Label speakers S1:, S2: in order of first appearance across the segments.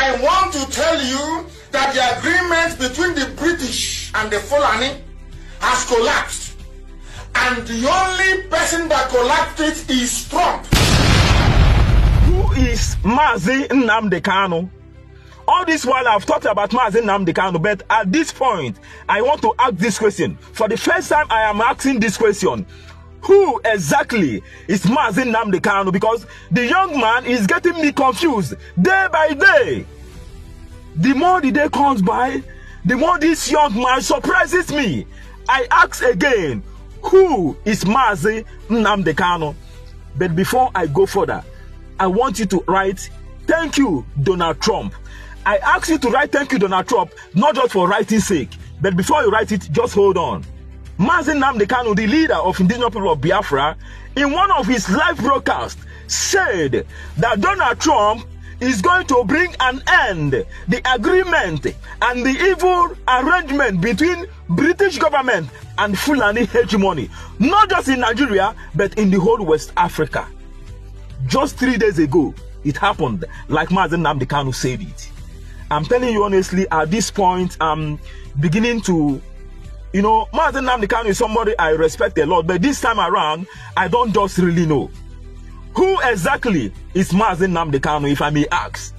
S1: I want to tell you that the agreement between the British and the Fulani has collapsed. And the only person that collapsed it is Trump.
S2: Who is Mazi Nnamdi Kanu? All this while I've talked about Mazi Nnamdi Kanu, but at this point, I want to ask this question. For the first time, I am asking this question. Who exactly is Mazi Nnamdi Kanu? Because the young man is getting me confused day by day. The more the day comes by, the more this young man surprises me. I ask again, who is Mazi Nnamdi Kanu? But before I go further, I want you to write, thank you, Donald Trump. I ask you to write thank you, Donald Trump, not just for writing sake, but before you write it, just hold on. Mazi Nnamdi Kanu, the leader of indigenous people of Biafra, in one of his live broadcasts, said that Donald Trump is going to bring an end the agreement and the evil arrangement between British government and Fulani hegemony, not just in Nigeria, but in the whole West Africa. Just 3 days ago, it happened like Mazi Nnamdi Kanu said it. I'm telling you honestly, at this point, I'm beginning to, Mazi Nnamdi Kanu is somebody I respect a lot, but this time around, I don't just really know. Who exactly is Mazi Nnamdi Kanu, if I may ask?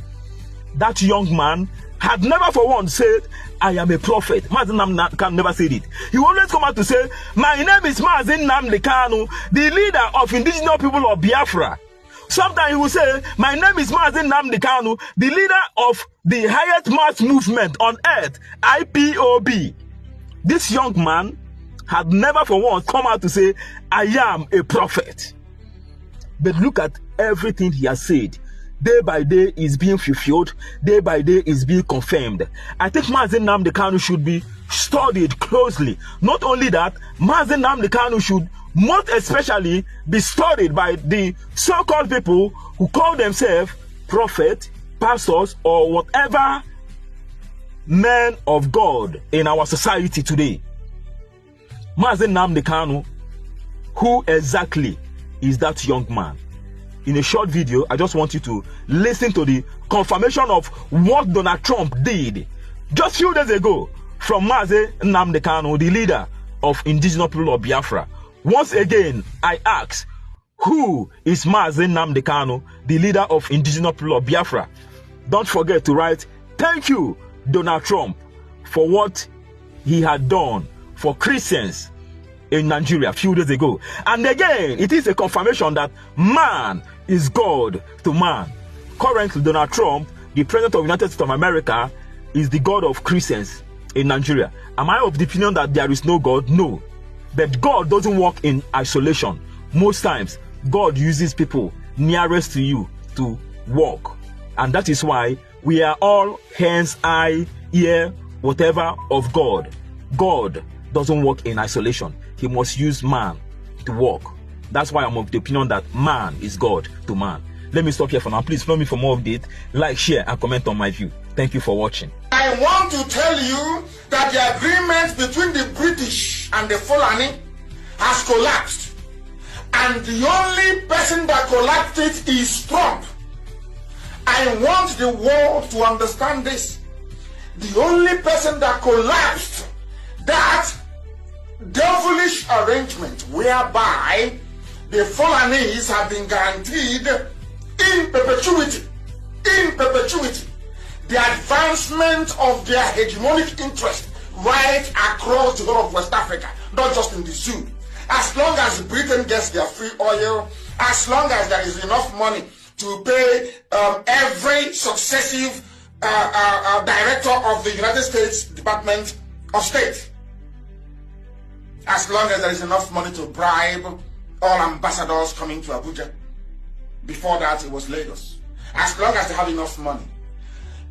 S2: That young man had never for once said, I am a prophet. Mazi Nnamdi Kanu never said it. He always come out to say, my name is Mazi Nnamdi Kanu, the leader of indigenous people of Biafra. Sometimes he will say, my name is Mazi Nnamdi Kanu, the leader of the highest mass movement on earth, IPOB. This young man had never for once come out to say, I am a prophet. But look at everything he has said. Day by day is being fulfilled. Day by day is being confirmed. I think Mazi Nnamdi Kanu should be studied closely. Not only that, Mazi Nnamdi Kanu should most especially be studied by the so-called people who call themselves prophets, pastors, or whatever men of God in our society today. Mazi Nnamdi Kanu, who exactly is that young man? In a short video, I just want you to listen to the confirmation of what Donald Trump did just a few days ago from Mazi Nnamdi Kanu, the leader of indigenous people of Biafra. Once again, I ask, who is Mazi Nnamdi Kanu, the leader of indigenous people of Biafra? Don't forget to write, thank you, Donald Trump, for what he had done for Christians in Nigeria a few days ago. And again, it is a confirmation that man is God to man. Currently, Donald Trump, the president of the United States of America, is the God of Christians in Nigeria. Am I of the opinion that there is no God? No. But God doesn't work in isolation. Most times, God uses people nearest to you to work. And that is why we are all hands, eye, ear, whatever of God. God doesn't work in isolation. He must use man to work. That's why I'm of the opinion that man is God to man. Let me stop here for now. Please follow me for more updates. Like, share, and comment on my view. Thank you for watching.
S1: I want to tell you that the agreement between the British and the Fulani has collapsed. And the only person that collapsed it is Trump. I want the world to understand this. The only person that collapsed that devilish arrangement whereby the Fulanis have been guaranteed in perpetuity, the advancement of their hegemonic interest right across the whole of West Africa, not just in the zoo. As long as Britain gets their free oil, as long as there is enough money to pay every successive director of the United States Department of State, as long as there is enough money to bribe all ambassadors coming to Abuja. Before that, it was Lagos. As long as they have enough money,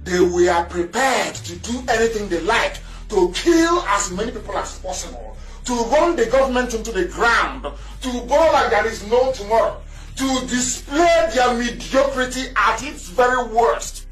S1: they were prepared to do anything they like to kill as many people as possible, to run the government into the ground, to go like there is no tomorrow, to display their mediocrity at its very worst.